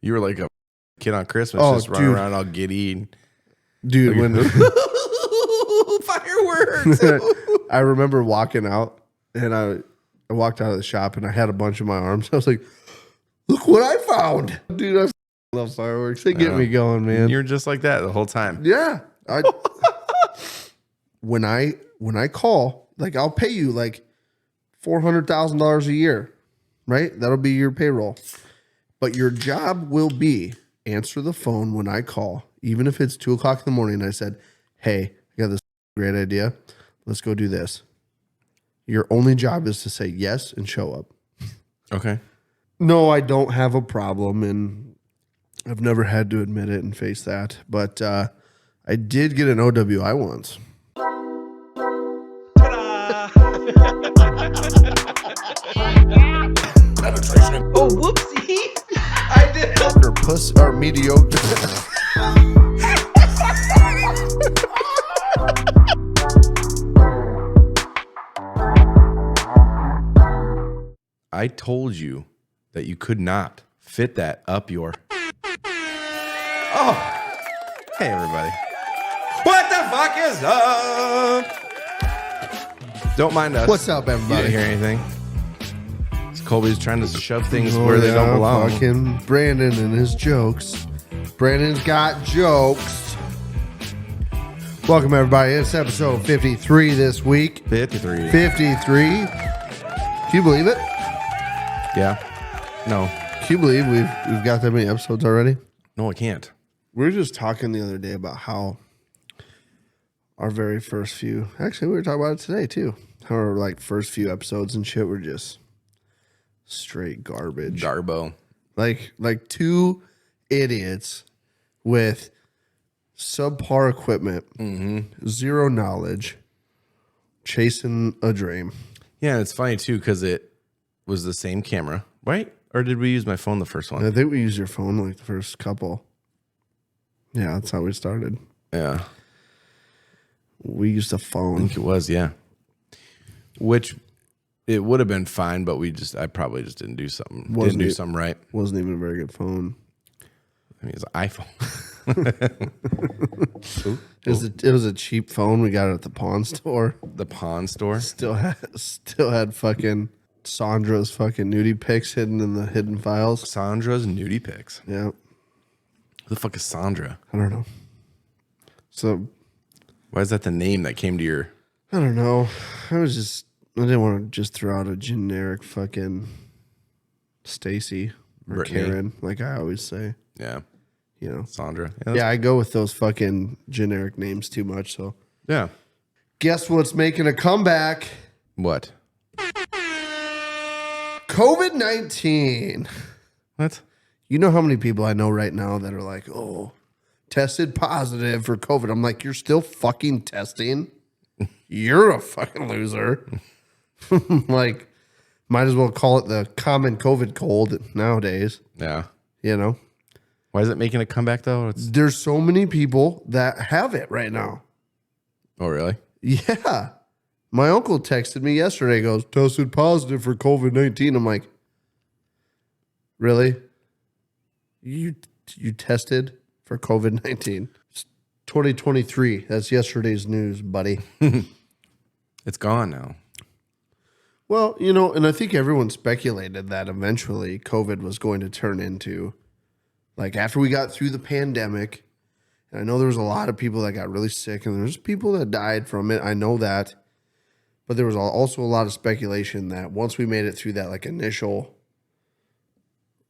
You were like a kid on Christmas, just running around all giddy. Dude, when fireworks. I remember walking out, and I walked out of the shop, and I had a bunch in my arms. I was like, look what I found. Dude, I love fireworks. They get me going, man. You're just like that the whole time. Yeah. When I call, like, I'll pay you like $400,000 a year, right? That'll be your payroll. But your job will be answer the phone when I call, even if it's 2 o'clock in the morning. And I said, hey, I got this great idea. Let's go do this. Your only job is to say yes and show up. Okay. No, I don't have a problem, and I've never had to admit it and face that. But I did get an OWI once. Oh, whoopsie. I did. Or puss or mediocre. I told you that you could not fit that up your. Oh, hey everybody! What the fuck is up? Don't mind us. What's up, You everybody? didn't hear anything? Colby's trying to shove things where they don't belong. Fucking Brandon and his jokes. Brandon's got jokes. Welcome, everybody. It's episode 53 this week. 53. 53. Can you believe it? Yeah. No. Can you believe we've got that many episodes already? No, I can't. We were just talking the other day about how our very first few, actually we were talking about it today too, how our like first few episodes and shit were just straight garbage. Garbo. Like two idiots with subpar equipment, zero knowledge, chasing a dream. Yeah, it's funny too because it was the same camera, right? Or did we use my phone the first one? I think we used your phone like the first couple. Yeah, that's how we started. Yeah. We used a I phone. think it was, yeah. Which it would have been fine, but I probably just didn't do something. Didn't do something right. Wasn't even a very good phone. I mean, it's an iPhone. It was a cheap phone. We got it at the pawn store. The pawn store. Still had fucking Sandra's fucking nudie pics hidden in the hidden files. Sandra's nudie pics. Yeah, Who the fuck is Sandra? I don't know. So Why is that the name that came to your? I don't know. I didn't want to just throw out a generic fucking Stacy or Brittany. Karen, like I always say. Yeah, You know. Sandra. Yeah, I go with those fucking generic names too much. So Yeah. guess what's making a comeback? What? COVID-19. What? You know how many people I know right now that are like, oh, tested positive for COVID. I'm like, you're still fucking testing? You're a fucking loser. Like, might as well call it the common COVID cold nowadays, Yeah. you know? Why is it making a comeback though? There's so many people that have it right now. Oh, really? Yeah. My uncle texted me yesterday, goes, tested positive for COVID-19. I'm like, really? You tested for COVID-19? It's 2023. That's yesterday's news, buddy. It's gone now. Well, you know, and I think everyone speculated that eventually COVID was going to turn into, like, after we got through the pandemic, and I know there was a lot of people that got really sick, and there's people that died from it. I know that. But there was also a lot of speculation that once we made it through that, like, initial,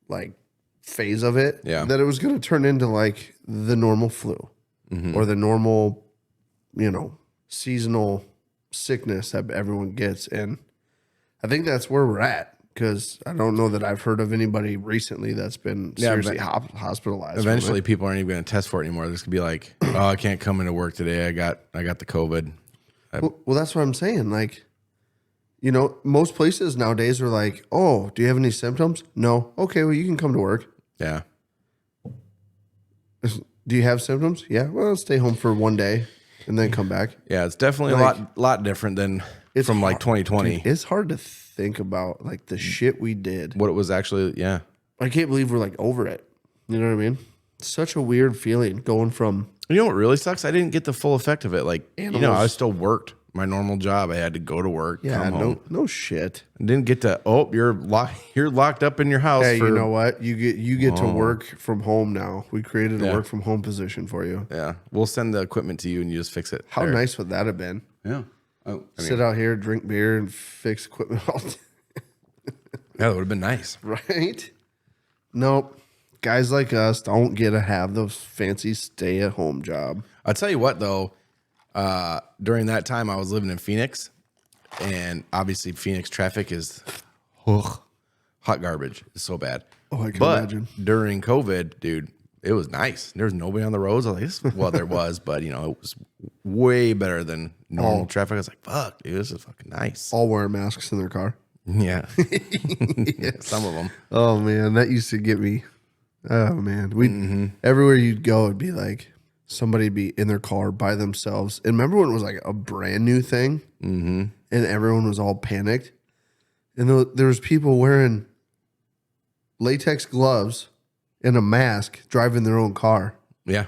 like, phase of it, Yeah. that it was going to turn into, like, the normal flu or the normal, you know, seasonal sickness that everyone gets. And I think that's where we're at, because I don't know that I've heard of anybody recently that's been seriously hospitalized. Eventually, people aren't even going to test for it anymore. This could be like, oh, I can't come into work today. I got the COVID. Well, that's what I'm saying. Like, you know, most places nowadays are like, oh, do you have any symptoms? No. Okay, well, you can come to work. Yeah. Do you have symptoms? Yeah. Well, stay home for one day and then come back. Yeah, it's definitely Like, a lot different than It's from like hard- 2020. Dude, it's hard to think about like the shit we did. What it was actually, yeah. I can't believe we're like over it. You know what I mean? Such a weird feeling going from You know what really sucks? I didn't get the full effect of it. Like, Animals. I still worked my normal job. I had to go to work, come home. no shit. I didn't get to, you're locked up in your house. Hey, you know what? You get to work from home now. We created a work from home position for you. Yeah. We'll send the equipment to you and you just fix it. How nice would that have been? Yeah. Oh, Sit out here, drink beer, and fix equipment all day. Yeah, that would have been nice. Right? Nope. Guys like us don't get to have those fancy stay-at-home job. I'll tell you what, though. During that time, I was living in Phoenix, and obviously Phoenix traffic is hot garbage. It's so bad. Oh, I can imagine. During COVID, dude, it was nice. There was nobody on the roads. I was like, well, there was, but it was way better than normal traffic. I was like, fuck, dude, this is fucking nice. All wearing masks in their car. Yeah. Some of them. Oh, man, that used to get me. Oh, man. Everywhere you'd go, it'd be like somebody be in their car by themselves. And remember when it was like a brand new thing? Mm-hmm. And everyone was all panicked? And there was people wearing latex gloves and a mask driving their own car. Yeah.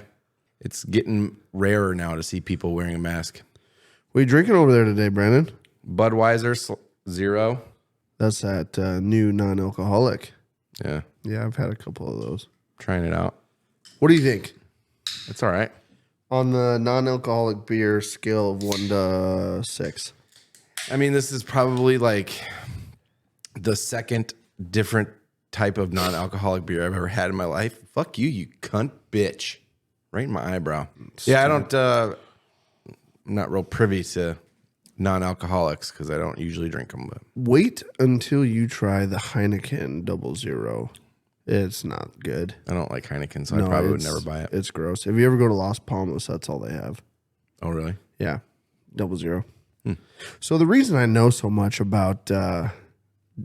It's getting rarer now to see people wearing a mask. What are you drinking over there today, Brandon? Budweiser Zero. That's that new non-alcoholic. Yeah. Yeah, I've had a couple of those. Trying it out. What do you think? It's all right. On the non-alcoholic beer scale of 1 to 6. I mean, this is probably like the second different type of non-alcoholic beer I've ever had in my life. Fuck you, you cunt bitch. Right in my eyebrow. Yeah, I don't, I'm not real privy to non-alcoholics because I don't usually drink them. But Wait until you try the Heineken 00. It's not good. I don't like Heineken, so I probably would never buy it. It's gross. If you ever go to Las Palmas, that's all they have. Oh, really? Yeah, 00. So the reason I know so much about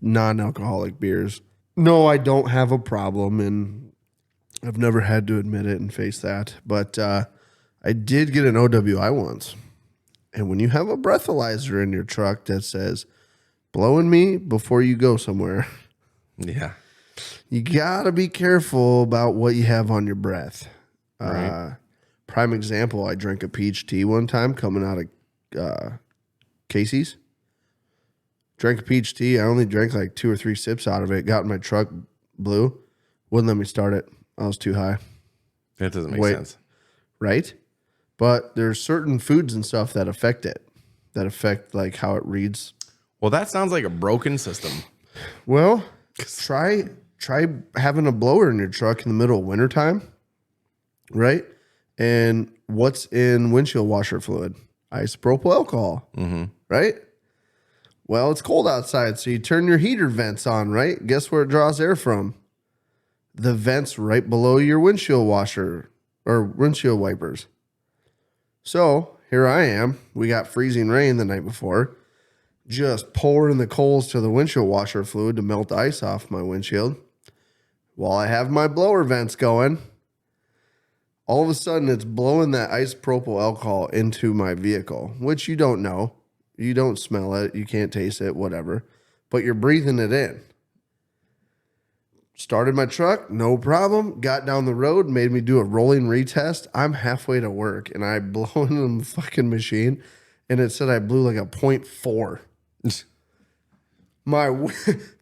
non-alcoholic beers, no, I don't have a problem, and I've never had to admit it and face that, but I did get an OWI once. And when you have a breathalyzer in your truck that says, blowing me before you go somewhere, Yeah. you got to be careful about what you have on your breath. Right. Prime example, I drank a peach tea one time coming out of Casey's. Drank a peach tea. I only drank like 2 or 3 sips out of it. Got in my truck, blew. Wouldn't let me start it. I was too high. That doesn't make sense. Right? But there's certain foods and stuff that affect it, that affect like how it reads. Well, that sounds like a broken system. Well, try having a blower in your truck in the middle of wintertime, right? And what's in windshield washer fluid? Isopropyl alcohol, right? Well, it's cold outside, so you turn your heater vents on, right? Guess where it draws air from? The vents right below your windshield washer or windshield wipers. So here I am. We got freezing rain the night before. Just pouring the coals to the windshield washer fluid to melt the ice off my windshield. While I have my blower vents going, all of a sudden it's blowing that isopropyl alcohol into my vehicle, which you don't know. You don't smell it. You can't taste it, whatever. But you're breathing it in. Started my truck, no problem. Got down the road, made me do a rolling retest. I'm halfway to work, and I blow in the fucking machine, and it said I blew like a 0.4. My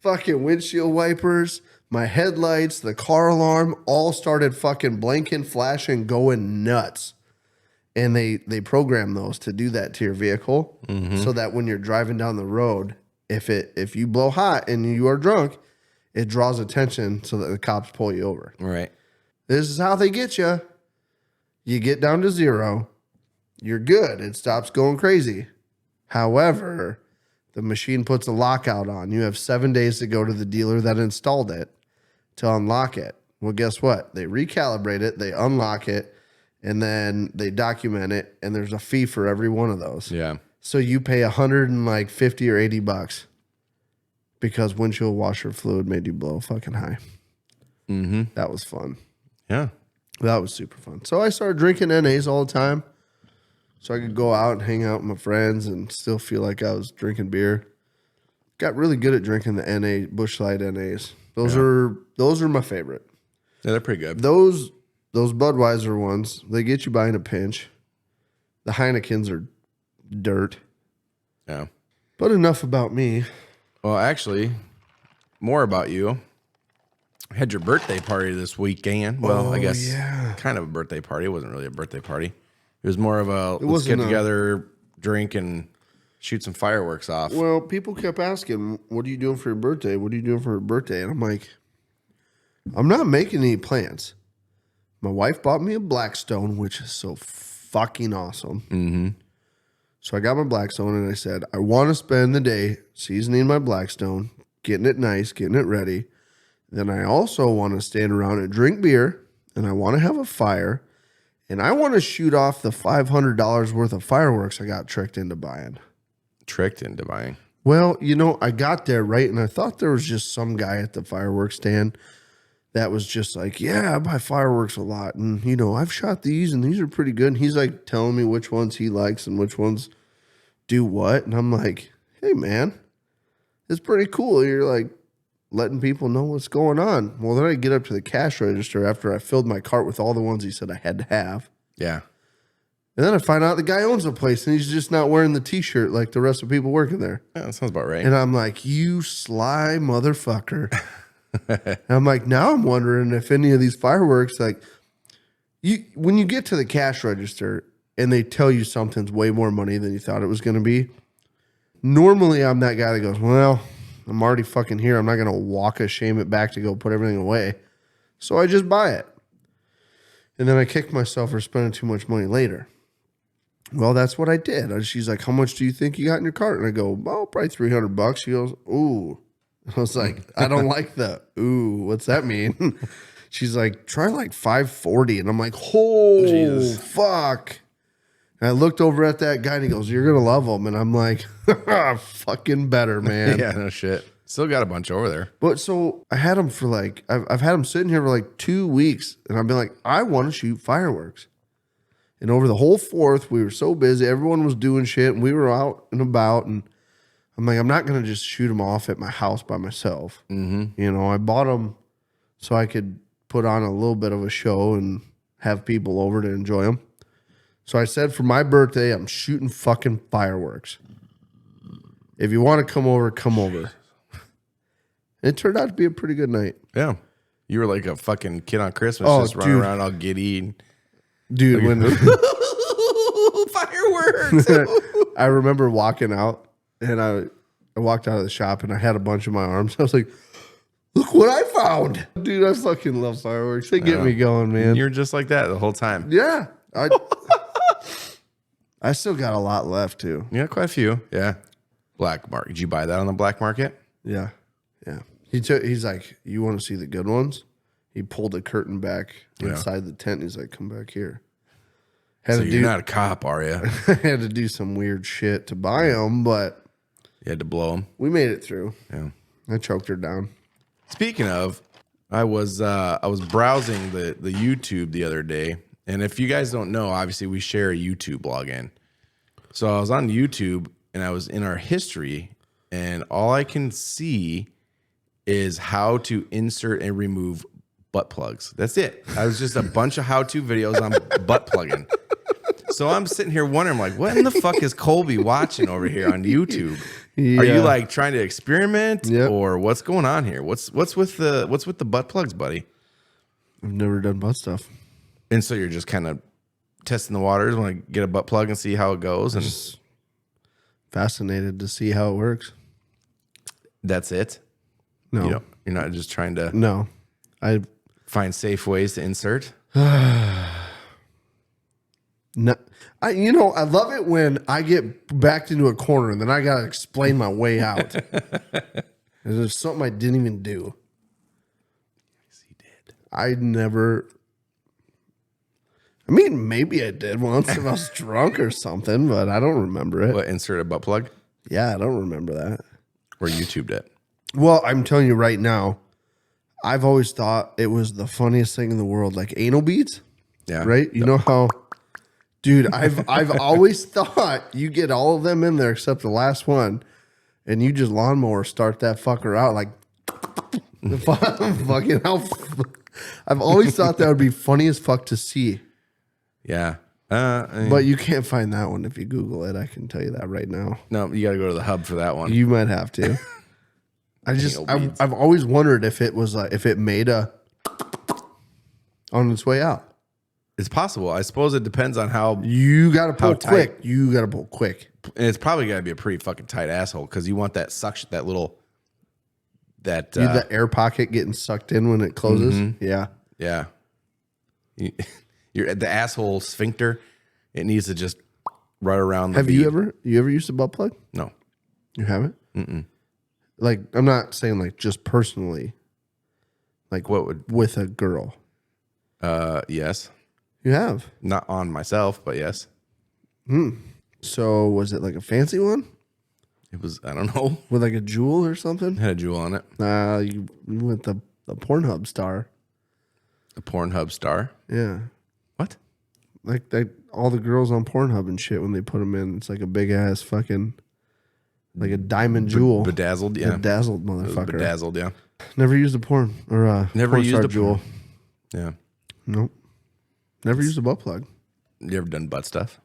fucking windshield wipers, my headlights, the car alarm, all started fucking blinking, flashing, going nuts. And they program those to do that to your vehicle so that when you're driving down the road, if you blow hot and you are drunk, it draws attention so that the cops pull you over. Right. This is how they get you. You get down to 0. You're good. It stops going crazy. However, the machine puts a lockout on. You have 7 days to go to the dealer that installed it to unlock it. Well, guess what? They recalibrate it, they unlock it, and then they document it, and there's a fee for every one of those. Yeah. So you pay $150 or $80 because windshield washer fluid made you blow fucking high. Mm-hmm. That was fun. Yeah. That was super fun. So I started drinking NAs all the time so I could go out and hang out with my friends and still feel like I was drinking beer. Got really good at drinking the NA, Busch Light NAs. Those are my favorite. Yeah, they're pretty good. Those Budweiser ones, they get you by in a pinch. The Heinekens are dirt. Yeah. But enough about me. Well, actually, more about you. I had your birthday party this weekend. Well, I guess kind of a birthday party. It wasn't really a birthday party. It was more of a let's get together, drink, and shoot some fireworks off. Well, people kept asking, what are you doing for your birthday? What are you doing for your birthday? And I'm like, I'm not making any plans. My wife bought me a Blackstone, which is so fucking awesome. Mm-hmm. So I got my Blackstone and I said, I want to spend the day seasoning my Blackstone, getting it nice, getting it ready. Then I also want to stand around and drink beer, and I want to have a fire, and I want to shoot off the $500 worth of fireworks I got tricked into buying. Tricked into buying? Well, you know, I got there, right, and I thought there was just some guy at the fireworks stand that was just like, yeah, I buy fireworks a lot, and, you know, I've shot these, and these are pretty good, and he's, like, telling me which ones he likes and which ones do what, and I'm like, hey, man, it's pretty cool. You're, like, letting people know what's going on. Well, then I get up to the cash register after I filled my cart with all the ones he said I had to have. Yeah. And then I find out the guy owns the place and he's just not wearing the t-shirt like the rest of the people working there. Yeah, that sounds about right. And I'm like, you sly motherfucker. And I'm like, now I'm wondering if any of these fireworks, like, when you get to the cash register and they tell you something's way more money than you thought it was going to be, normally I'm that guy that goes, well, I'm already fucking here. I'm not going to walk a shame it back to go put everything away. So I just buy it. And then I kick myself for spending too much money later. Well, that's what I did. She's like, how much do you think you got in your cart? And I go, well, probably $300. She goes, ooh. I was like, I don't like the ooh. What's that mean? She's like, try like $540. And I'm like, oh, Jesus. Fuck. And I looked over at that guy and he goes, you're going to love him. And I'm like, fucking better, man. Yeah, no shit. Still got a bunch over there. But so I had them for like, I've had them sitting here for like 2 weeks. And I've been like, I want to shoot fireworks. And over the whole 4th, we were so busy. Everyone was doing shit and we were out and about. And I'm like, I'm not going to just shoot them off at my house by myself. Mm-hmm. You know, I bought them so I could put on a little bit of a show and have people over to enjoy them. So I said for my birthday, I'm shooting fucking fireworks. If you want to come over, come over. It turned out to be a pretty good night. Yeah. You were like a fucking kid on Christmas, just running around all giddy. Dude, like, when fireworks. I remember walking out and I walked out of the shop and I had a bunch in my arms. I was like, look what I found. Dude, I fucking love fireworks. They get me going, man. You're just like that the whole time. Yeah. I still got a lot left too. Yeah, quite a few. Yeah. Black market. Did you buy that on the black market? Yeah. Yeah. He's like, you want to see the good ones? He pulled the curtain back inside the tent. He's like, come back here. So you're not a cop, are you? I had to do some weird shit to buy them, but you had to blow them. We made it through. Yeah. I choked her down. Speaking of, I was browsing the YouTube the other day. And if you guys don't know, obviously we share a YouTube login. So I was on YouTube and I was in our history and all I can see is how to insert and remove butt plugs. That's it. I was just a bunch of how-to videos on butt plugging. So I'm sitting here wondering, like, what in the fuck is Colby watching over here on YouTube? Yeah. Are you like trying to experiment or what's going on here? What's with the butt plugs, buddy? I've never done butt stuff. And so you're just kind of testing the waters, want to get a butt plug and see how it goes. And just fascinated to see how it works. That's it? No. You're not just trying to I find safe ways to insert? No. I love it when I get backed into a corner and then I got to explain my way out. There's something I didn't even do. Yes, he did. Maybe I did once if I was drunk or something, but I don't remember it. What, insert a butt plug? Yeah, I don't remember that. Or YouTubed it? Well, I'm telling you right now, I've always thought it was the funniest thing in the world, like anal beads. Yeah. Right? You know how, dude, I've always thought you get all of them in there except the last one, and you just lawnmower start that fucker out like fucking how I've always thought that would be funny as fuck to see. Yeah. But you can't find that one if you Google it. I can tell you that right now. No, you got to go to the hub for that one. You might have to. I've always wondered if it was like, if it made a on its way out. It's possible. I suppose it depends on how You got to pull quick. tight. You got to pull quick. And it's probably got to be a pretty fucking tight asshole because you want that suction, that little, that, The air pocket getting sucked in when it closes. Mm-hmm. Yeah. yeah. You're the asshole sphincter. It needs to just right around the Have bead. you ever used a butt plug? No. You haven't? Like, I'm not saying like just personally, like What would, with a girl. yes. You have. Not on myself, but yes. So was it like a fancy one It was, I don't know. with like a jewel or something? It had a jewel on it. You went the Pornhub star. A Pornhub star. Yeah. What? Like all the girls on Pornhub and shit when they put them in, it's like a big ass fucking like a diamond jewel. Bedazzled, yeah. Bedazzled It was motherfucker. bedazzled, yeah. Never used a porn or Never porn used star a jewel. Yeah. Nope. Never used a butt plug. You ever done butt stuff?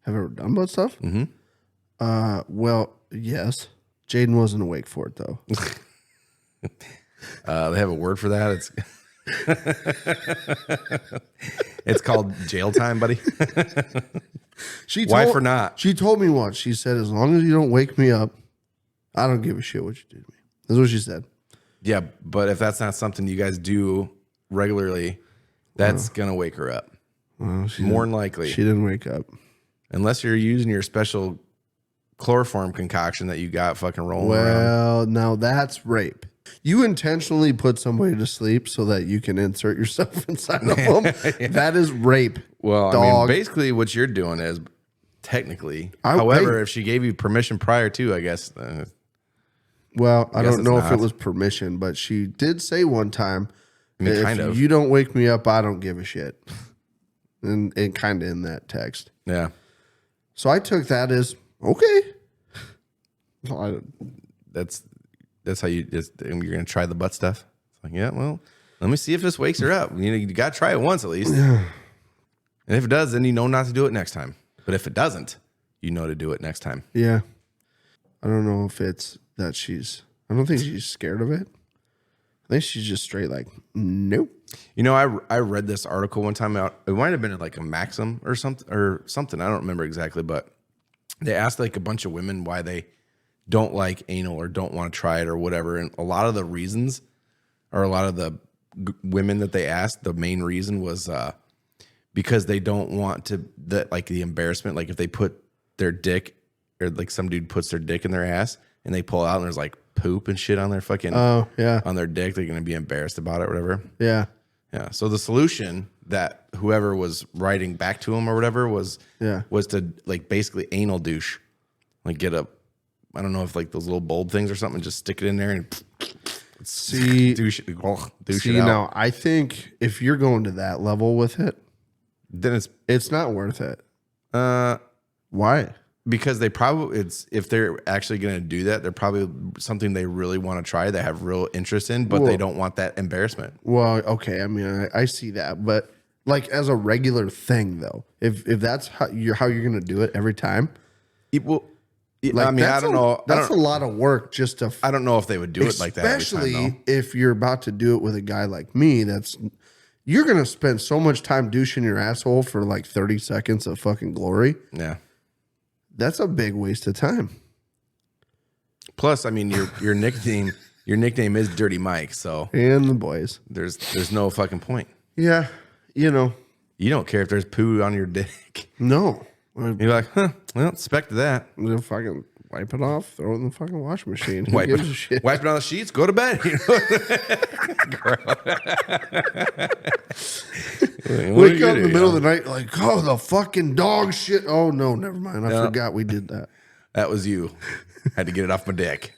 Have you ever done butt stuff? Mm-hmm. Well, yes. Jaden wasn't awake for it though. They have a word for that. It's called jail time, buddy. Wife or not? She told me once. She said, "As long as you don't wake me up, I don't give a shit what you do to me." That's what she said. Yeah, but if that's not something you guys do regularly, that's gonna wake her up. Well, More than likely, she didn't wake up. unless you're using your special chloroform concoction that you got fucking rolling around. Well, now that's rape. You intentionally put somebody to sleep so that you can insert yourself inside of them. Yeah. That is rape. Well, I dog. mean, basically, what you're doing is technically. I- However, hey. if she gave you permission prior to, I guess. Well, I guess don't it's know if it not. was permission, but she did say one time, I mean, if kind of. you don't wake me up, I don't give a shit. And kind of in that text. Yeah. So I took that as, okay. Well, That's how you just, you're gonna try the butt stuff. It's like, yeah, well, let me see if this wakes her up. You gotta try it once at least. And if it does, then you know not to do it next time. But if it doesn't, you know to do it next time. yeah. I don't know if it's that I don't think she's scared of it. I think she's just straight like, nope. You know, I read this article one time out. It might have been like a Maxim or something. I don't remember exactly, but they asked like a bunch of women why they don't like anal or don't want to try it or whatever. And a lot of the reasons, or a lot of the women that they asked, the main reason was because they don't want to, the embarrassment. Like if they put their dick, or like some dude puts their dick in their ass and they pull it out and there's like poop and shit on their fucking, Oh, yeah. on their dick, they're going to be embarrassed about it or whatever. Yeah. Yeah. So the solution that whoever was writing back to him or whatever was to like basically anal douche, like get a, I don't know if like those little bulb things or something, just stick it in there and douche it out. Now I think if you're going to that level with it, Then it's not worth it. Why? because they probably, if they're actually going to do that, they're probably something they really want to try, they have real interest in, but they don't want that embarrassment. Well, okay. I mean, I see that, but like as a regular thing though, if that's how you're going to do it every time, I mean, I don't know. That's a lot of work just to. I don't know if they would do it like that every time, Especially if you're about to do it with a guy like me. You're going to spend so much time douching your asshole for like 30 seconds of fucking glory. Yeah. That's a big waste of time. Plus, I mean, your nickname is Dirty Mike, so And the boys. there's no fucking point. Yeah. You don't care if there's poo on your dick. No. You're like, huh? Well, expected that. We'll fucking wipe it off, throw it in the fucking washing machine. Who Wipe gives a shit? it on the sheets, go to bed. Wake up in the middle of the night like, oh, the fucking dog shit. Oh, no, never mind. I forgot we did that. That was you. Had to get it off my dick.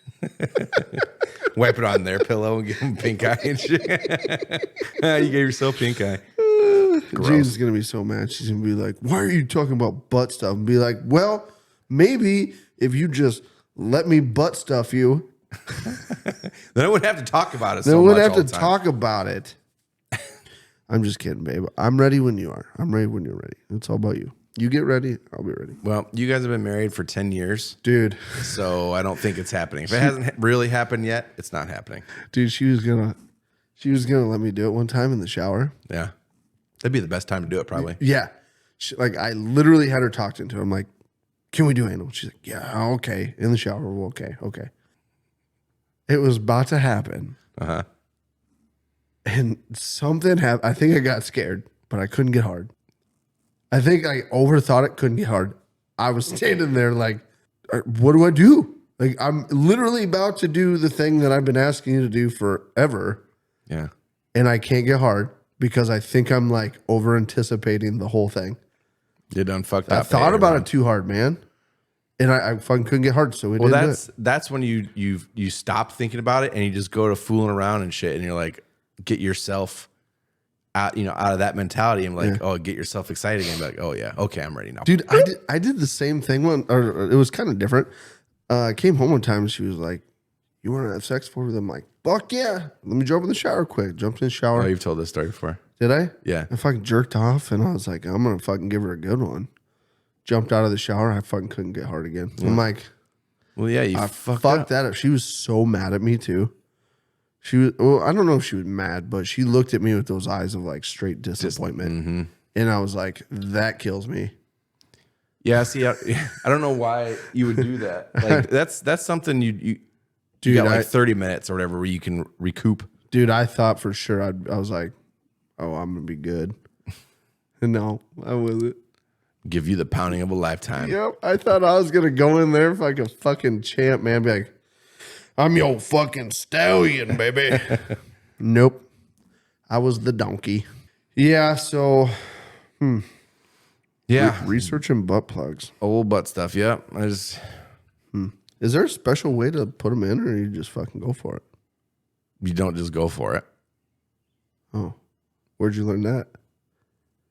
Wipe it on their pillow and give him pink eye and shit. You gave yourself pink eye. Jane's is going to be so mad. She's going to be like, why are you talking about butt stuff? And be like, well, maybe if you just let me butt stuff you, Then I wouldn't have to talk about it then so we much wouldn't have all to the time. talk about it. I'm just kidding, babe. I'm ready when you are. I'm ready when you're ready. It's all about you. You get ready, I'll be ready. Well, you guys have been married for 10 years. Dude. So I don't think it's happening. If it hasn't really happened yet, it's not happening. Dude, she was gonna let me do it one time in the shower. Yeah. That'd be the best time to do it, probably. Yeah. Like, I literally had her talked into it. I'm like, can we do anal? She's like, yeah, okay. In the shower. Well, okay. It was about to happen. Uh-huh. And something happened. I think I got scared, but I couldn't get hard. I think I overthought it, couldn't get hard. I was standing there like, what do I do? Like, I'm literally about to do the thing that I've been asking you to do forever. Yeah. And I can't get hard because I think I'm like over anticipating the whole thing. You done fucked up. I thought about it too hard, man. And I fucking couldn't get hard. So that's when you stop thinking about it and you just go to fooling around and shit. And you're like, get yourself out of that mentality and like, oh, get yourself excited and be like, oh yeah, okay, I'm ready now. Dude, I did the same thing or it was kind of different. I came home one time and she was like, you want to have sex for me? I'm like, fuck yeah. Let me jump in the shower quick. Jumped in the shower. Oh, you've told this story before. Did I? Yeah. I fucking jerked off and I was like, I'm going to fucking give her a good one. Jumped out of the shower. I fucking couldn't get hard again. I'm like, well, yeah, I fucked that up. She was so mad at me too. She was, well, I don't know if she was mad, but she looked at me with those eyes of like straight disappointment. And I was like, that kills me. Yeah, see, I don't know why you would do that. Like that's something you got like 30 minutes or whatever where you can recoup. Dude, I thought for sure I was like, oh, I'm gonna be good. And no, I wasn't. Give you the pounding of a lifetime. Yep, I thought I was gonna go in there like a fucking champ, man. Be like, I'm your fucking stallion, baby. Nope, I was the donkey. Yeah, so, Yeah, researching butt plugs. old butt stuff. Yeah, Is there a special way to put them in, or you just fucking go for it? You don't just go for it. Oh, where'd you learn that?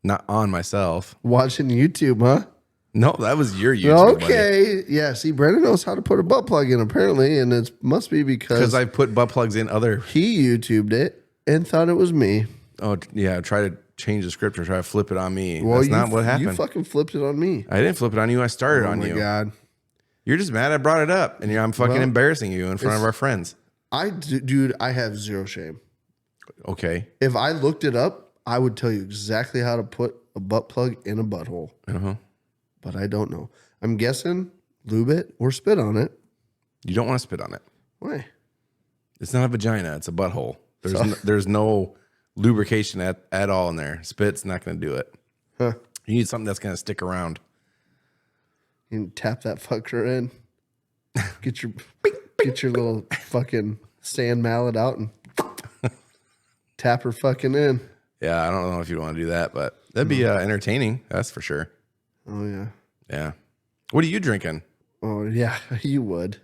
Not on myself. Watching YouTube, huh? No, that was your YouTube. Okay. Buddy. Yeah. See, Brandon knows how to put a butt plug in apparently, and it must be because I put butt plugs in other. he YouTubed it and thought it was me. Oh yeah, try to change the script or try to flip it on me. Well, That's not what happened. You fucking flipped it on me. I didn't flip it on you. I started on you. Oh my God. You're just mad I brought it up, and I'm fucking embarrassing you in front of our friends. Dude, I have zero shame. Okay. If I looked it up, I would tell you exactly how to put a butt plug in a butthole. Uh-huh. But I don't know. I'm guessing lube it or spit on it. You don't want to spit on it. Why? It's not a vagina. It's a butthole. There's no lubrication at all in there. Spit's not going to do it. Huh. You need something that's going to stick around. You can tap that fucker in. Get your little fucking sand mallet out and tap her fucking in. Yeah, I don't know if you want to do that, but that'd be entertaining. That's for sure. Oh yeah. Yeah. What are you drinking? Oh yeah. You would.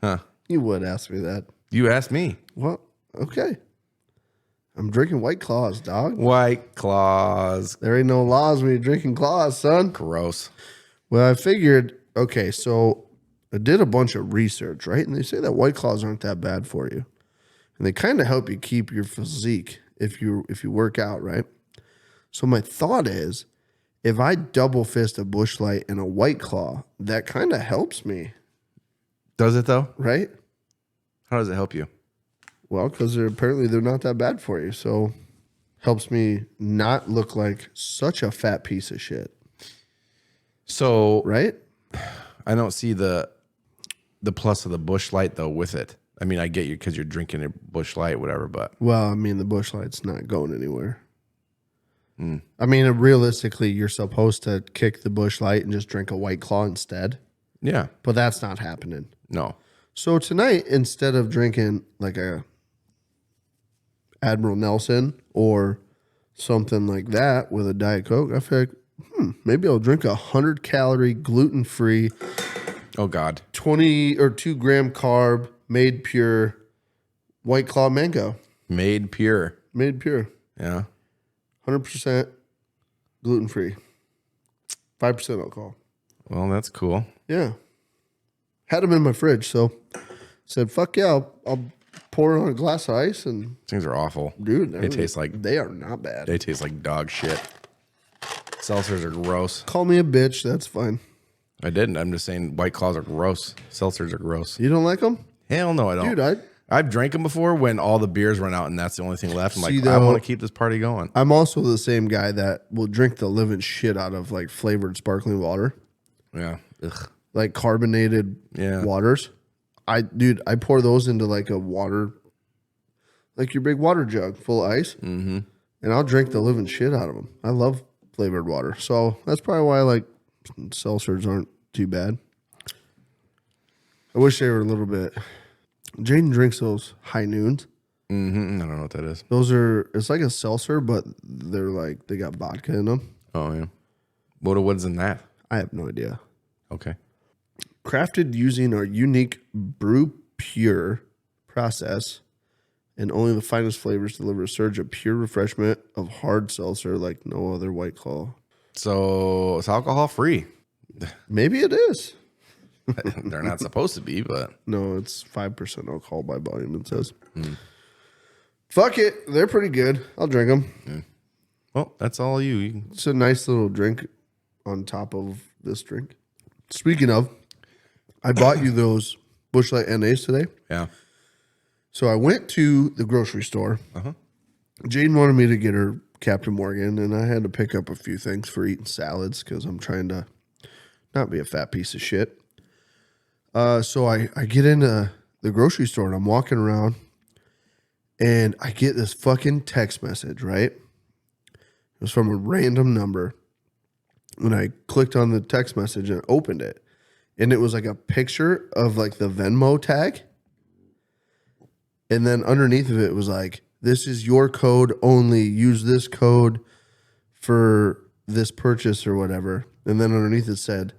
Huh? You would ask me that. You asked me. Well, okay. I'm drinking White Claws, dog. White Claws. There ain't no laws when you're drinking claws, son. Gross. Well, I figured, okay, so I did a bunch of research, right? And they say that White Claws aren't that bad for you. And they kind of help you keep your physique if you work out, right? So my thought is, if I double fist a Busch Light and a White Claw, that kind of helps me, Does it though? right? How does it help you? Well, because they're not that bad for you. So helps me not look like such a fat piece of shit, So right? I don't see the plus of the Busch Light though with it. I mean, I get you because you're drinking a Busch Light, whatever, but Well, I mean, the Busch Light's not going anywhere. I mean, realistically, you're supposed to kick the Busch Light and just drink a White Claw instead, yeah, but that's not happening. no. So tonight, instead of drinking like a Admiral Nelson or something like that with a Diet Coke, I feel like, maybe I'll drink 100-calorie, gluten-free, Oh God. 20 or 2 gram carb, made pure White Claw mango. Made pure. Made pure. Yeah. 100% gluten-free. 5% alcohol. Well, that's cool. Yeah. Had them in my fridge, so said, fuck yeah, I'll pour it on a glass of ice, and Things are awful. dude, They taste like they are not bad. they taste like dog shit. Seltzers are gross. Call me a bitch. That's fine. I didn't. I'm just saying White Claws are gross. Seltzers are gross. You don't like them? Hell no, I don't. Dude, I've drank them before when all the beers run out and that's the only thing left. I'm See, like, I though, want to keep this party going. I'm also the same guy that will drink the living shit out of like flavored sparkling water, Yeah. Ugh. like carbonated Yeah. waters. I pour those into like a water, like your big water jug full of ice, and I'll drink the living shit out of them. I love flavored water, so that's probably why I like seltzers aren't too bad. I wish they were a little bit. Jaden drinks those high noons. I don't know what that is. Those are, it's like a seltzer, but they're like, they got vodka in them. Oh, yeah. What's in that? I have no idea. Okay. Crafted using our unique brew pure process, and only the finest flavors deliver a surge of pure refreshment of hard seltzer like no other White Claw. So it's alcohol free. Maybe it is. They're not supposed to be, but No, it's 5% alcohol by volume, it says. Fuck it. They're pretty good. I'll drink them. well, that's all you. It's a nice little drink on top of this drink. Speaking of, I bought you those Busch Light NAs today. Yeah. So I went to the grocery store. Jaden wanted me to get her Captain Morgan, and I had to pick up a few things for eating salads because I'm trying to not be a fat piece of shit. So I get into the grocery store, and I'm walking around, and I get this fucking text message, right? It was from a random number. And I clicked on the text message and opened it. And it was like a picture of like the Venmo tag. And then underneath of it was like, this is your code only. Use this code for this purchase or whatever. And then underneath it said,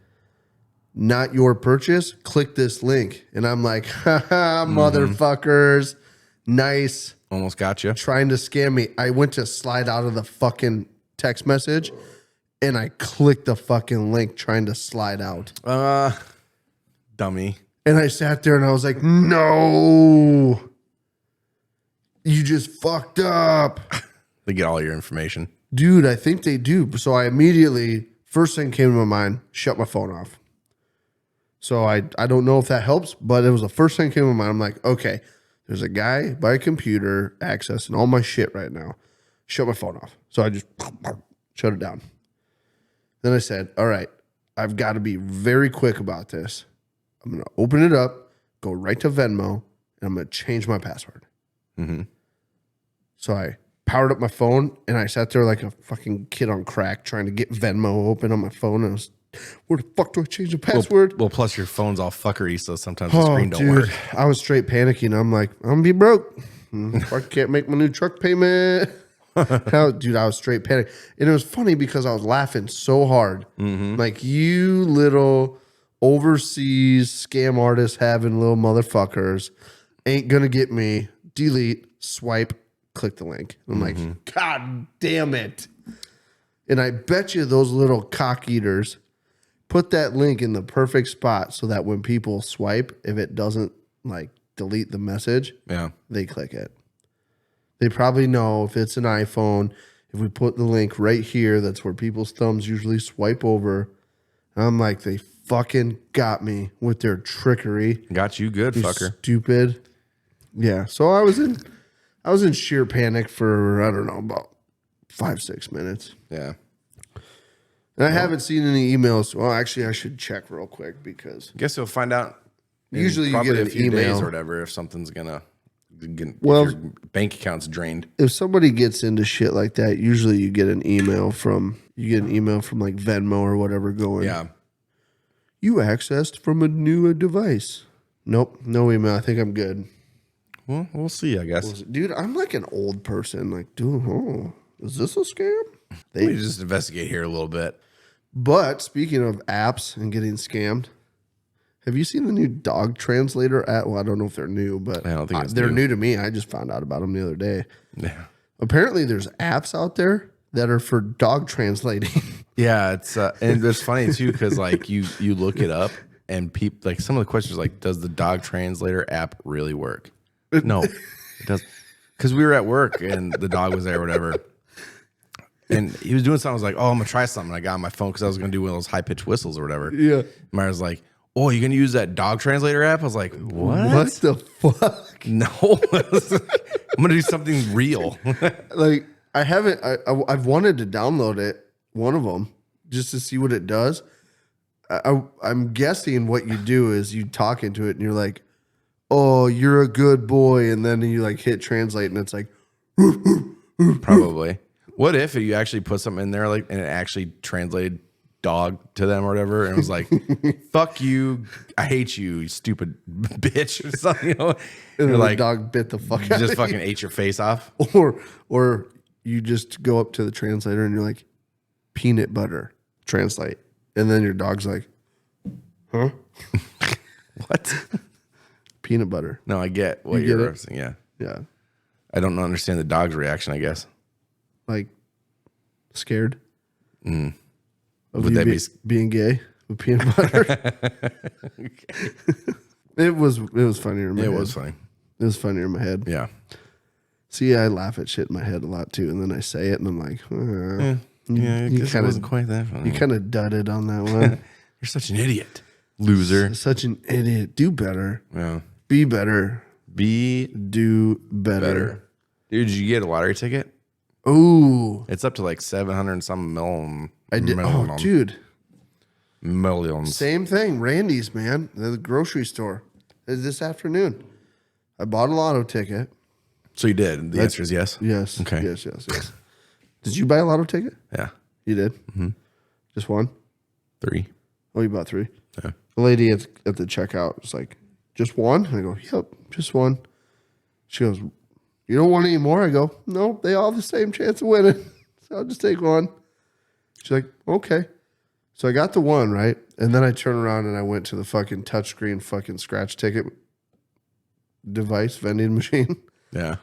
not your purchase. Click this link. And I'm like, haha, motherfuckers. Nice. Almost got you. Trying to scam me. I went to slide out of the fucking text message and I clicked the fucking link trying to slide out. Dummy. And I sat there and I was like, no, you just fucked up. They get all your information. Dude, I think they do. So I immediately, first thing came to my mind, shut my phone off. So I don't know if that helps, but it was the first thing came to my mind. I'm like, okay, there's a guy by a computer accessing all my shit right now. Shut my phone off. So I just shut it down. Then I said, all right, I've got to be very quick about this. I'm going to open it up, go right to Venmo, and I'm going to change my password. So I powered up my phone, and I sat there like a fucking kid on crack trying to get Venmo open on my phone. And I was, where the fuck do I change the password? Well, plus your phone's all fuckery, so sometimes the screen don't work. I was straight panicking. I'm like, I'm going to be broke. I can't make my new truck payment. Dude, I was straight panic. And it was funny because I was laughing so hard. Like, you little overseas scam artists having little motherfuckers ain't going to get me. Delete, swipe, click the link. I'm like, God damn it. And I bet you those little cock eaters put that link in the perfect spot so that when people swipe, if it doesn't like delete the message, Yeah. they click it. They probably know if it's an iPhone, if we put the link right here, that's where people's thumbs usually swipe over. I'm like, they fucking got me with their trickery. Got you good, You fucker. stupid. Yeah. So I was in sheer panic for, I don't know, about 5-6 minutes. Yeah. And I haven't seen any emails. Well, actually, I should check real quick because Guess you'll find out. in Usually you probably get a an few days email. or whatever if something's gonna. Well- if your bank account's drained. if somebody gets into shit like that, usually you get an email from like Venmo or whatever going, Yeah. you accessed from a new device. Nope, no email. I think I'm good. Well, we'll see. I guess. Dude, I'm like an old person. Like, dude, is this a scam? We just investigate here a little bit. But speaking of apps and getting scammed, have you seen the new dog translator app? Well, I don't know if they're new, but I don't think it's they're new. new to me. I just found out about them the other day. Yeah. Apparently, there's apps out there that are for dog translating. Yeah, it's and it's funny too because like you look it up and people like some of the questions like, does the dog translator app really work? No, it doesn't. Because we were at work and the dog was there or whatever. And he was doing something. I was like, oh, I'm going to try something. I got on my phone because I was going to do one of those high-pitched whistles or whatever. Yeah. Myra's like, oh, you going to use that dog translator app? I was like, what? What the fuck? No. I'm going to do something real. Like, I haven't, I've wanted to download it, one of them, just to see what it does. I'm guessing what you do is you talk into it and you're like, oh, you're a good boy. And then you like hit translate and it's like, Probably. What if you actually put something in there like and it actually translated dog to them or whatever and it was like, fuck you, I hate you, you stupid bitch or something, you know? and You're the like, dog bit the fuck you out just of fucking ate your face off. or you just go up to the translator and you're like, peanut butter, translate. And then your dog's like, huh? What? Peanut butter. No, I get what You you're get it? referencing. Yeah. Yeah. I don't understand the dog's reaction, I guess. Like scared. Of Would you they be being gay with peanut butter? It was funnier in my head. It was funny. It was funnier in my head. Yeah. See, I laugh at shit in my head a lot too, and then I say it, and I'm like, Yeah, I you guess it kinda- wasn't quite that funny. you kind of dudded on that one. You're such an idiot. Loser. Such an idiot. Do better. Yeah. Be better. Be Do better. better. Dude, did you get a lottery ticket? Ooh, It's up to like 700 and some million. I did. Million, Oh, dude. Millions. Same thing. Randy's, man. The grocery store. This afternoon. I bought a lotto ticket. So you did. The answer is yes. Yes. Okay. Yes. Did you buy a lotto ticket? Yeah. You did? Mm-hmm. Just one? 3. Oh, you bought 3? Yeah. The lady at the checkout was like, just one? And I go, yep, just one. She goes, you don't want any more? I go, no, they all have the same chance of winning. So I'll just take one. She's like, okay. So I got the one, right? And then I turned around and I went to the fucking touchscreen fucking scratch ticket device vending machine. Yeah.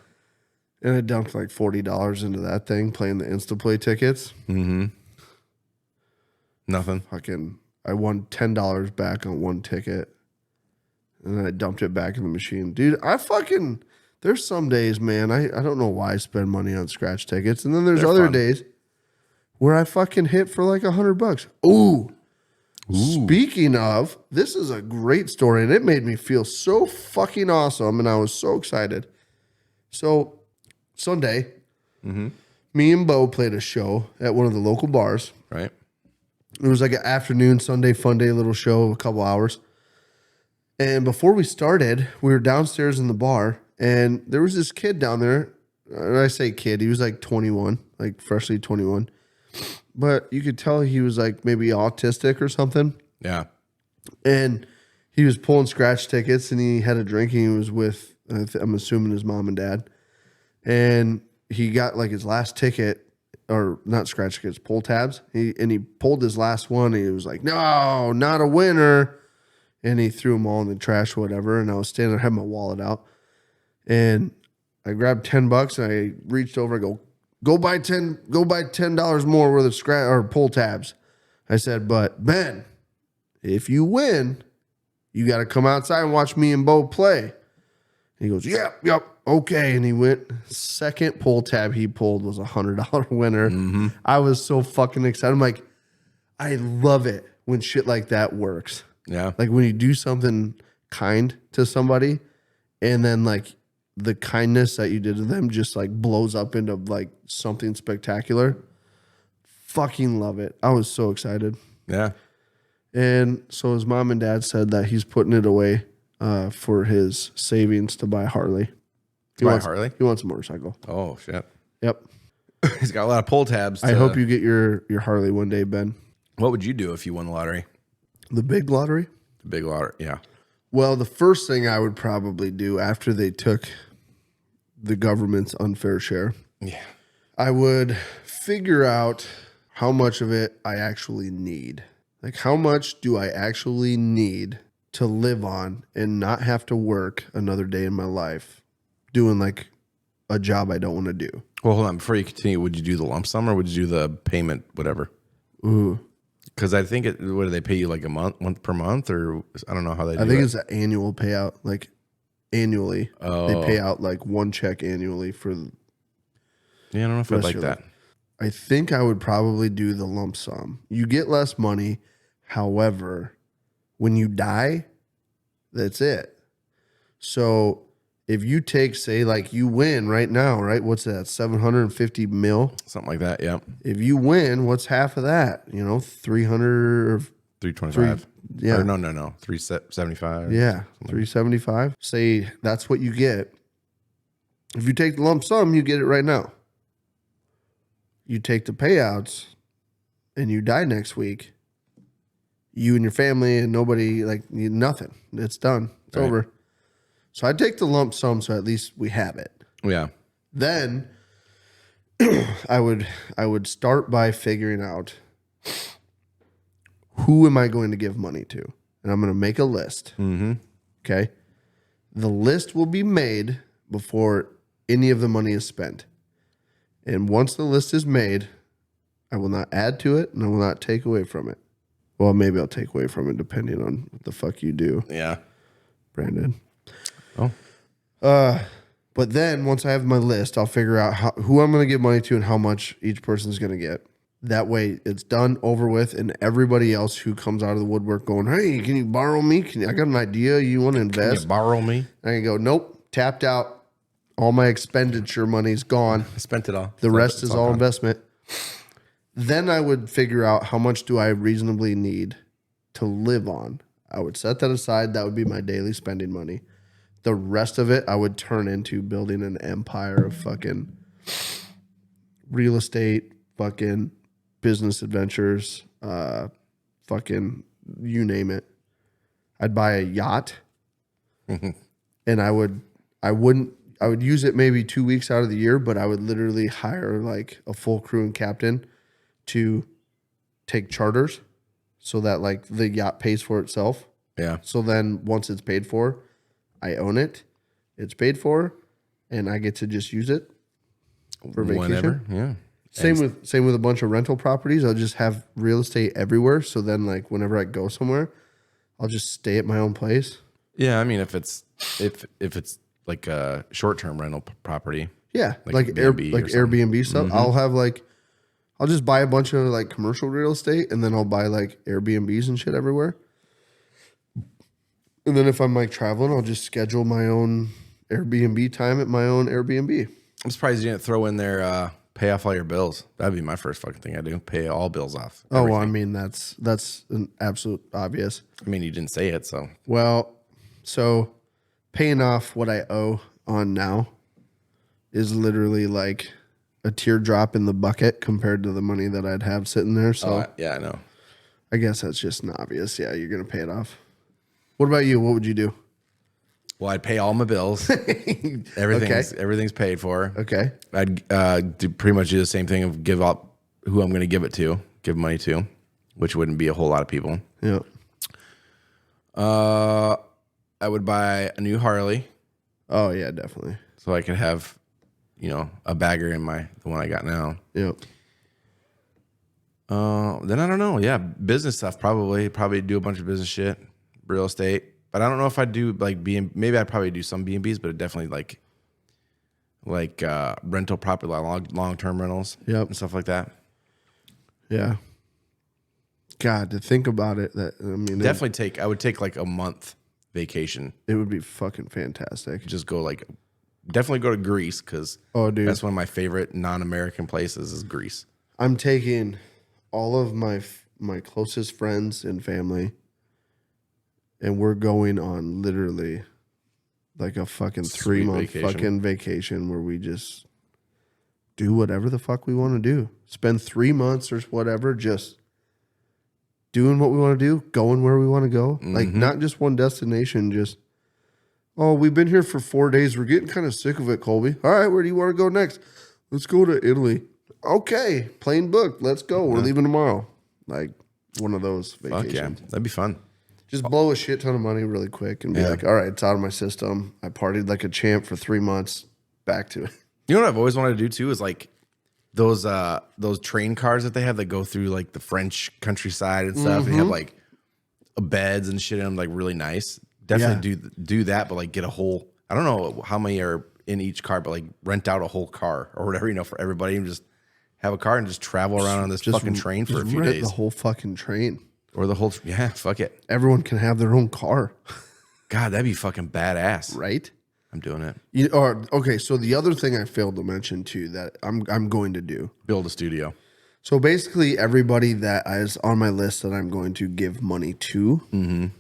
And I dumped like $40 into that thing playing the Instaplay tickets. Mm-hmm. Nothing. Fucking, I won $10 back on one ticket. And then I dumped it back in the machine. Dude, there's some days, man, I don't know why I spend money on scratch tickets. And then there's They're other fun. days where I fucking hit for like $100. Ooh. Speaking of, this is a great story and it made me feel so fucking awesome. And I was so excited. So Sunday, me and Bo played a show at one of the local bars. Right. It was like an afternoon, Sunday fun day little show, a couple hours. And before we started, we were downstairs in the bar, and there was this kid down there. And I say kid, he was like 21, like freshly 21. But you could tell he was like maybe autistic or something. Yeah. And he was pulling scratch tickets, and he had a drink, and he was with, I'm assuming, his mom and dad. And he got like his last ticket, or not scratch tickets, pull tabs. He pulled his last one, and he was like, no, not a winner. And he threw them all in the trash or whatever. And I was standing there, had my wallet out. And I grabbed $10 and I reached over, I go buy $10 more worth of scratch or pull tabs. I said, but Ben, if you win, you got to come outside and watch me and Bo play. And he goes, yep, okay. And he went. Second pull tab he pulled was $100 winner. I was so fucking excited. I'm like, I love it when shit like that works. Yeah. Like when you do something kind to somebody and then like the kindness that you did to them just like blows up into like something spectacular. Fucking love it. I was so excited. Yeah. And so his mom and dad said that he's putting it away for his savings to buy a Harley. He Buy a wants, Harley? He wants a motorcycle. Oh, shit. Yep. He's got a lot of pull tabs. I hope you get your Harley one day, Ben. What would you do if you won the lottery? The big lottery? The big lottery. Yeah. Well, the first thing I would probably do after they took the government's unfair share, Yeah. I would figure out how much of it I actually need. Like, how much do I actually need to live on and not have to work another day in my life doing like a job I don't want to do? Well, hold on. Before you continue, would you do the lump sum or would you do the payment, whatever? Ooh. Because I think what do they pay you like a month per month, or I don't know how they do I think it. it's an annual payout, like annually. Oh. They pay out like one check annually for. Yeah, I don't know if I'd Rest like of your that. life. I think I would probably do the lump sum. You get less money. However, when you die, that's it. So if you take, say, like you win right now, right? What's that? 750 mil? Something like that. Yeah. If you win, what's half of that? 300 or 325. yeah. Or no. 375. Yeah, 375. Say that's what you get. If you take the lump sum, you get it right now. You take the payouts and you die next week, you and your family and nobody, like, nothing. It's done. It's Right. over. So I'd take the lump sum so at least we have it. Yeah. Then I would start by figuring out who am I going to give money to? And I'm going to make a list. Mm-hmm. Okay. The list will be made before any of the money is spent. And once the list is made, I will not add to it and I will not take away from it. Well, maybe I'll take away from it depending on what the fuck you do, Yeah. Brandon. Oh. But then once I have my list, I'll figure out who I'm going to give money to and how much each person's going to get. That way it's done, over with, and everybody else who comes out of the woodwork going, hey, can you borrow me? I got an idea. You want to Can invest? you borrow me? I can go, nope, tapped out. All my expenditure money's gone. I spent it all. The rest It's is all gone. investment. Then I would figure out how much do I reasonably need to live on. I would set that aside. That would be my daily spending money. The rest of it I would turn into building an empire of fucking real estate, fucking business adventures, fucking you name it. I'd buy a yacht and I would use it maybe 2 weeks out of the year, but I would literally hire like a full crew and captain to take charters so that like the yacht pays for itself. Yeah. So then once it's paid for, I own it. It's paid for, and I get to just use it for vacation. Whenever. Yeah. Same with a bunch of rental properties. I'll just have real estate everywhere. So then like whenever I go somewhere, I'll just stay at my own place. Yeah. I mean, if it's like a short-term rental property. Yeah, Like like Airbnb or something. Airbnb stuff. I'll just buy a bunch of like commercial real estate, and then I'll buy like Airbnbs and shit everywhere. And then if I'm like traveling, I'll just schedule my own Airbnb time at my own Airbnb. I'm surprised you didn't throw in there, pay off all your bills. That'd be my first fucking thing I do. Pay all bills off. Oh, well, I Everything. mean that's an absolute obvious. I mean, you didn't say it, so. Well, so paying off what I owe on now is literally like a teardrop in the bucket compared to the money that I'd have sitting there. So Yeah, I know. I guess that's just an obvious. Yeah, you're gonna pay it off. What about you? What would you do? Well, I'd pay all my bills. Everything's paid for. Okay. I'd do pretty much do the same thing of give up who I'm going to give money to, which wouldn't be a whole lot of people. Yeah. I would buy a new Harley Oh yeah, definitely. so I could have, a bagger in the one I got now. Yeah. Then I don't know. Yeah, business stuff probably do a bunch of business shit, real estate. But I don't know if I'd do like maybe I'd probably do some B&Bs, but it definitely like rental property, like long-term rentals, Yep. and stuff like that. Yeah. God, to think about it, I would take like a month vacation. it would be fucking fantastic. Just go definitely go to Greece because Oh, dude. that's one of my favorite non-American places is Greece. I'm taking all of my closest friends and family, and we're going on literally like a fucking Sweet 3-month vacation. fucking vacation where we just do whatever the fuck we want to do. Spend 3 months or whatever just doing what we want to do, going where we want to go. Like not just one destination, just, oh, we've been here for 4 days. We're getting kind of sick of it, Colby. All right, where do you want to go next? Let's go to Italy. Okay, plane booked. Let's go. We're leaving tomorrow. Like one of those vacations. Fuck yeah, that'd be fun. Just blow a shit ton of money really quick and be like, all right, it's out of my system. I partied like a champ for 3 months. Back to it. You know what I've always wanted to do too is like those train cars that they have that go through like the French countryside and stuff. And they have like beds and shit in them, like really nice. Definitely do that, but like get a whole I don't know how many are in each car, but like rent out a whole car or whatever, for everybody, and just have a car and just travel around on this fucking train for a few days. The whole fucking train. Or the whole, yeah, fuck it. Everyone can have their own car. God, that'd be fucking badass. Right? I'm doing it. Okay, so the other thing I failed to mention too that I'm going to do. Build a studio. So basically everybody that is on my list that I'm going to give money to,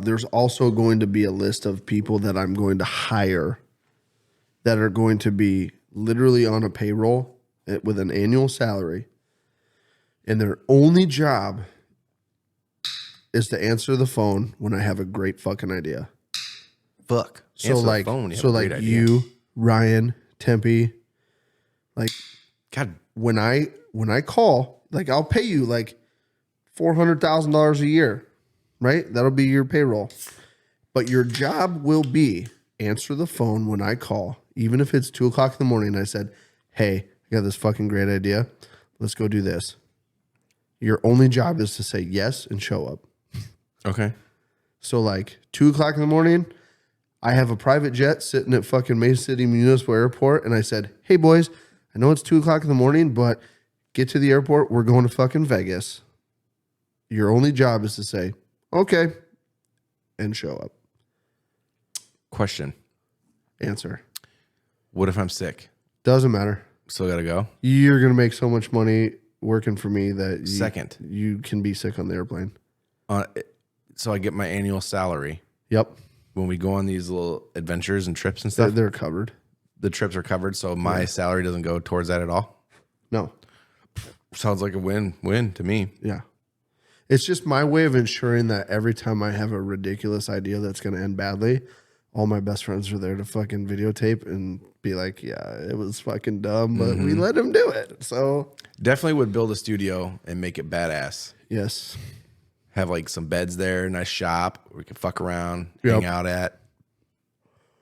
there's also going to be a list of people that I'm going to hire that are going to be literally on a payroll with an annual salary. And their only job is to answer the phone when I have a great fucking idea. Fuck. So like, you, Ryan, Tempe, like, God, when I call, like, I'll pay you like $400,000 a year, right? That'll be your payroll. But your job will be answer the phone when I call, even if it's 2:00 in the morning. I said, hey, I got this fucking great idea. Let's go do this. Your only job is to say yes and show up. okay. So like 2:00 in the morning, I have a private jet sitting at fucking Mason City Municipal Airport. And I said, hey boys, I know it's 2:00 in the morning, but get to the airport. We're going to fucking Vegas. Your only job is to say, okay, and show up. Question. Answer. What if I'm sick? Doesn't matter. Still gotta go? You're going to make so much money working for me that you can be sick on the airplane. So I get my annual salary. Yep. When we go on these little adventures and trips and stuff, They're covered. the trips are covered. So my salary doesn't go towards that at all. No. Sounds like a win to me. Yeah. It's just my way of ensuring that every time I have a ridiculous idea that's going to end badly, all my best friends are there to fucking videotape and be like, yeah, it was fucking dumb, but we let him do it. So Definitely would build a studio and make it badass. yes. Have like some beds there, nice shop we can fuck around, Yep. hang out at.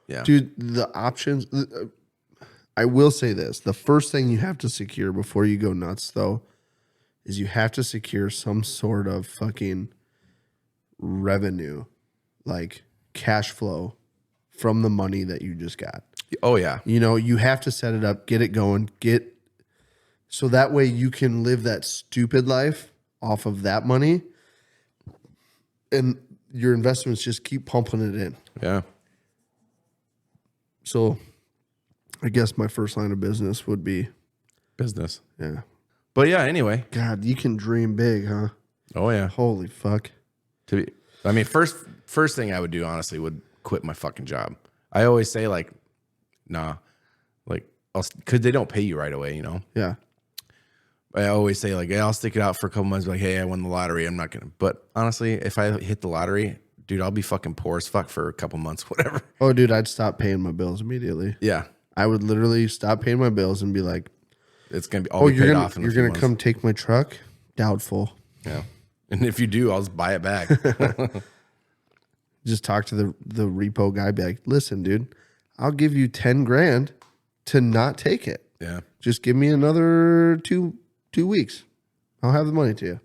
Yeah. Dude, the options, I will say this. The first thing you have to secure before you go nuts, though, is you have to secure some sort of fucking revenue, like cash flow from the money that you just got. Oh, yeah. You know, you have to set it up, get it going, so that way you can live that stupid life off of that money, and your investments just keep pumping it in. Yeah. So I guess my first line of business would be Business. yeah. But yeah, anyway. God, you can dream big, huh? Oh, yeah. Holy fuck. First thing I would do, honestly, would quit my fucking job. I always say, like, nah, like, because they don't pay you right away, Yeah. I always say, like, yeah, I'll stick it out for a couple months, like, hey, I won the lottery. I'm not going to. But honestly, if I hit the lottery, dude, I'll be fucking poor as fuck for a couple months, whatever. Oh, dude, I'd stop paying my bills immediately. Yeah. I would literally stop paying my bills and be like, It's going to be all paid off in a you're few gonna months. come take my truck? Doubtful. Yeah. And if you do, I'll just buy it back. Just talk to the repo guy, be like, listen, dude, I'll give you 10 grand to not take it. Yeah. Just give me another two weeks. I'll have the money to you.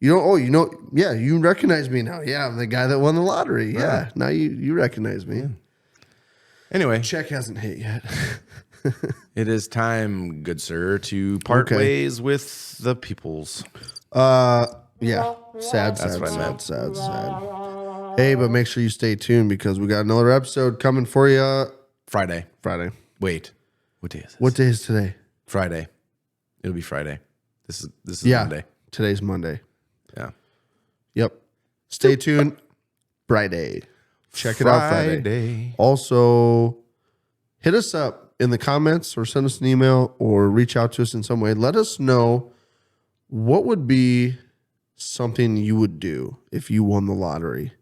Yeah, you recognize me now. Yeah, I'm the guy that won the lottery. Yeah, now you recognize me. Anyway, Check hasn't hit yet. it is time, good sir, to part Okay. ways with the peoples. Yeah, sad. what I meant. Sad. Hey, but make sure you stay tuned because we got another episode coming for you Friday. Friday. Wait, what day is this? What day is today? Friday. It'll be Friday. This is Yeah, Monday. today's Monday. Yeah. Yep. Stay tuned. Friday. Check it out Friday. Also, hit us up in the comments or send us an email or reach out to us in some way. Let us know what would be something you would do if you won the lottery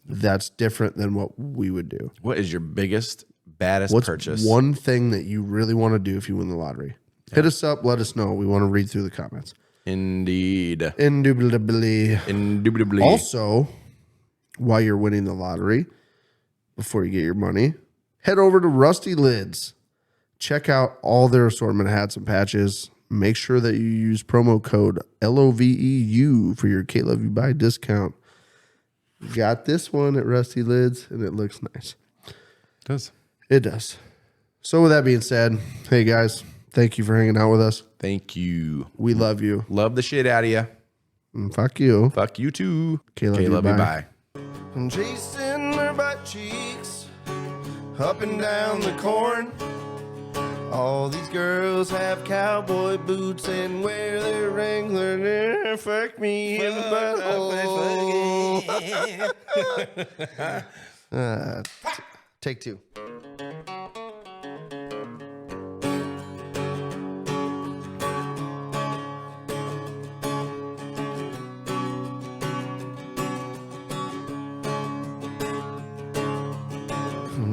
that's different than what we would do. What is your biggest, baddest What's purchase? one thing that you really want to do if you win the lottery? Hit us up. Let us know. We want to read through the comments. Indeed. Indubitably. Indubitably. Also, while you're winning the lottery, before you get your money, head over to Rusty Lids. Check out all their assortment of hats and patches. Make sure that you use promo code LOVEU for your KLYB discount. Got this one at Rusty Lids, and it looks nice. Does. It does. So with that being said, hey guys, thank you for hanging out with us. Thank you. We love you. Love the shit out of you. And fuck you. Fuck you too. KLYB, bye. I'm chasing her butt cheeks up and down the corn. All these girls have cowboy boots and wear their Wrangler. Fuck me in the butthole. Take two.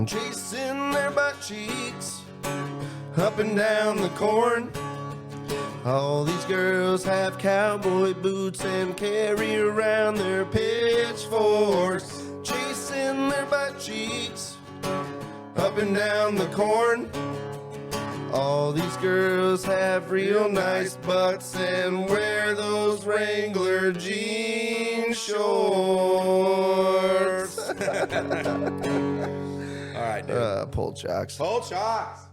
Chasing their butt cheeks up and down the corn. All these girls have cowboy boots and carry around their pitchforks. Chasing their butt cheeks up and down the corn. All these girls have real nice butts and wear those Wrangler jean shorts. All right, dude. Pull chocks. Pull shots.